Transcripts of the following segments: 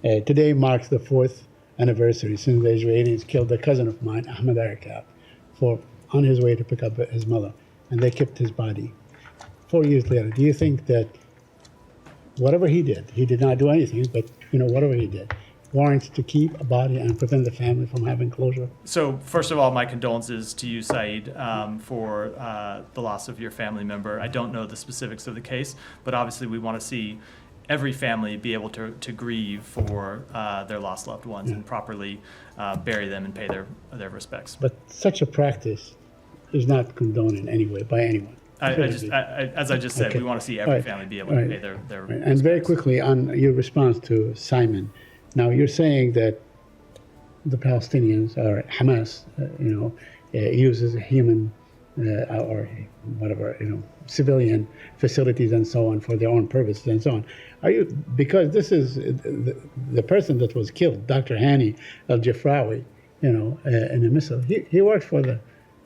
Today marks the 4th anniversary since the Israelis killed a cousin of mine, Ahmed Arakat, on his way to pick up his mother, and they kept his body. 4 years later, do you think that whatever he did not do anything, but whatever he did, warrants to keep a body and prevent the family from having closure? So first of all, my condolences to you, Saeed, for the loss of your family member. I don't know the specifics of the case, but obviously we want to see every family be able to grieve for their lost loved ones and properly bury them and pay their respects. But such a practice is not condoned in any way by anyone. As I just said, Okay. we want to see every family be able to pay their respects. And very quickly on your response to Simon, now you're saying that the Palestinians or Hamas, uses human or whatever, civilian facilities and so on for their own purposes and so on. Because this is the person that was killed, Dr. Hani al-Jafrawi, in a missile. He works for the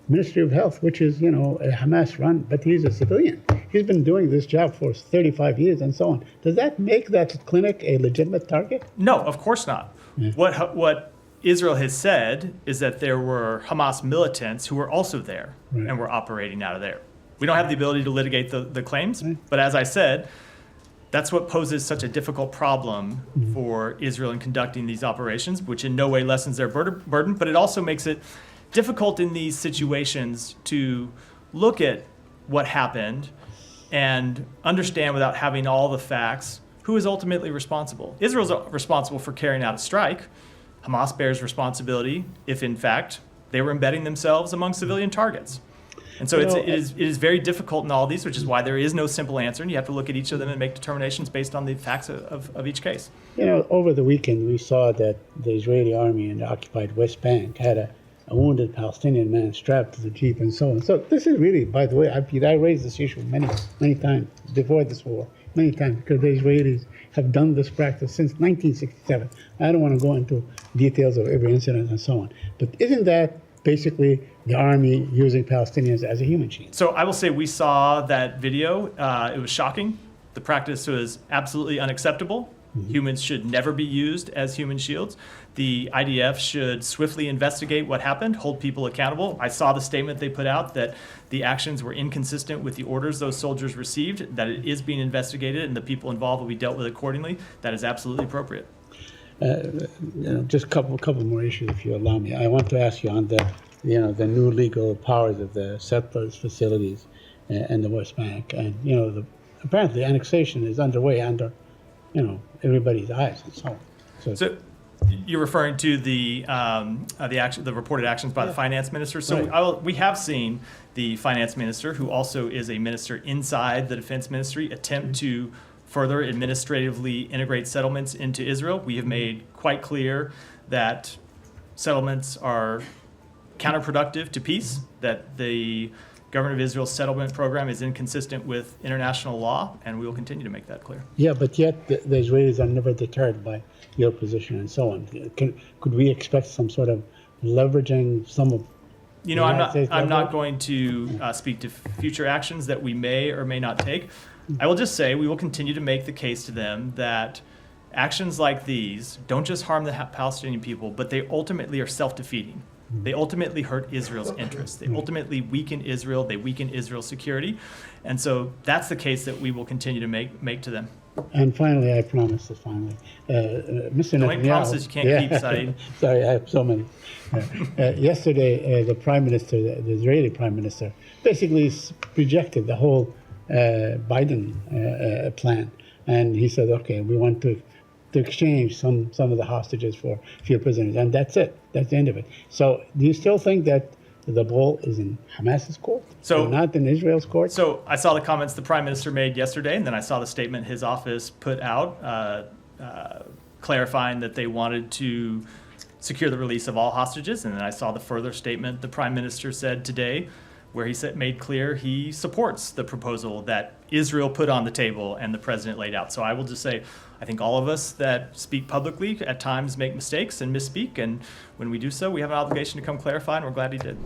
Ministry of Health, which is, a Hamas run, but he's a civilian. He's been doing this job for 35 years and so on. Does that make that clinic a legitimate target? No, of course not. Yeah. What Israel has said is that there were Hamas militants who were also there and were operating out of there. We don't have the ability to litigate the claims, but as I said, that's what poses such a difficult problem for Israel in conducting these operations, which in no way lessens their burden, but it also makes it difficult in these situations to look at what happened and understand without having all the facts who is ultimately responsible. Israel's responsible for carrying out a strike. Hamas bears responsibility if, in fact, they were embedding themselves among civilian targets. And so it is very difficult in all these, which is why there is no simple answer, and you have to look at each of them and make determinations based on the facts of each case. Over the weekend, we saw that the Israeli army in the occupied West Bank had a wounded Palestinian man strapped to the jeep and so on. So this is really, by the way, I raised this issue many times before this war, many times, because the Israelis have done this practice since 1967. I don't want to go into details of every incident and so on. But isn't that basically the army using Palestinians as a human shield? So I will say we saw that video. It was shocking. The practice was absolutely unacceptable. Humans should never be used as human shields. The IDF should swiftly investigate what happened, hold people accountable. I saw the statement they put out that the actions were inconsistent with the orders those soldiers received, that it is being investigated, and the people involved will be dealt with accordingly. That is absolutely appropriate. Just a couple more issues, if you allow me. I want to ask you on the new legal powers of the settlers' facilities in the West Bank, and apparently annexation is underway under everybody's eyes and so on. So you're referring to the reported actions by the finance minister. So we have seen the finance minister, who also is a minister inside the defense ministry, attempt to further administratively integrate settlements into Israel. We have made quite clear that settlements are counterproductive to peace, that the government of Israel's settlement program is inconsistent with international law, and we will continue to make that clear. Yeah, but yet the Israelis are never deterred by your position and so on. Could we expect some sort of leveraging some of I'm not going to speak to future actions that we may or may not take. I will just say we will continue to make the case to them that actions like these don't just harm the Palestinian people, but they ultimately are self-defeating. They ultimately hurt Israel's interests. They ultimately weaken Israel. They weaken Israel's security. And so that's the case that we will continue to make to them. And finally, I promise that Mr. Netanyahu. Don't make promises you can't keep, Saeed. Sorry, I have so many. Yesterday, the Prime Minister, the Israeli Prime Minister, basically rejected the whole Biden plan. And he said, okay, we want to exchange some of the hostages for few prisoners, and that's it. That's the end of it. So do you still think that the ball is in Hamas's court, not in Israel's court? So I saw the comments the Prime Minister made yesterday, and then I saw the statement his office put out clarifying that they wanted to secure the release of all hostages, and then I saw the further statement the Prime Minister said today, where he made clear he supports the proposal that Israel put on the table and the president laid out. So I will just say, I think all of us that speak publicly at times make mistakes and misspeak, and when we do so, we have an obligation to come clarify, and we're glad he did.